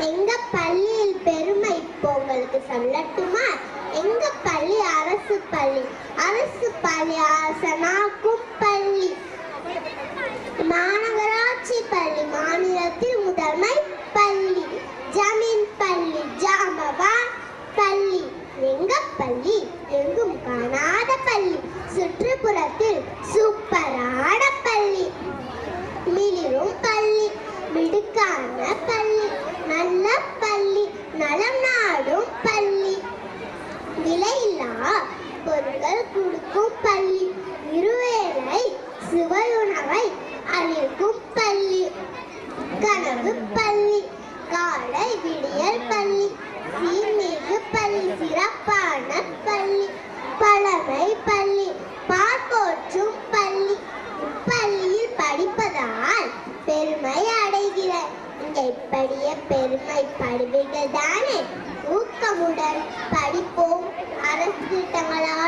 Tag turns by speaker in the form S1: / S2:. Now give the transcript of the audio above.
S1: எங்க பள்ளியில் பெருமை இப்போ உங்களுக்கு சொல்லட்டுமா? எங்க பள்ளி அரசு பள்ளி. அரசு பள்ளி அரசனாக்கும் பள்ளி. மாநகராட்சி பள்ளி மாநிலத்தில் முதன்மை பள்ளி. ஜமீன் பள்ளி ஜாமவான் பள்ளி. எங்க பள்ளி எங்கும் காணாத பள்ளி. சுற்றுப்புறத்தில் சூப்பரான பள்ளி. மிளிரும் பள்ளி மிடுக்கான பள்ளி. நல்ல பள்ளி நலம் நாடும் பள்ளி. விலையில்லா பொருட்கள் கொடுக்கும் பள்ளி. இருவேளை சுவையுணவை அளிக்கும் பள்ளி. கனவு பள்ளி காலை விடியல் பள்ளி. சீர்மிகு பள்ளி சிறப்பான பள்ளி. பழமை பள்ளி பார்ப்போற்றும் பள்ளி. பள்ளியில் படிப்பதால் பெருமை அடைகிறார். இங்க இப்படியே பெருமைப்படுவீர்கள் தானே? ஊக்கமுடன் படிப்போம். அரசு திட்டங்களால்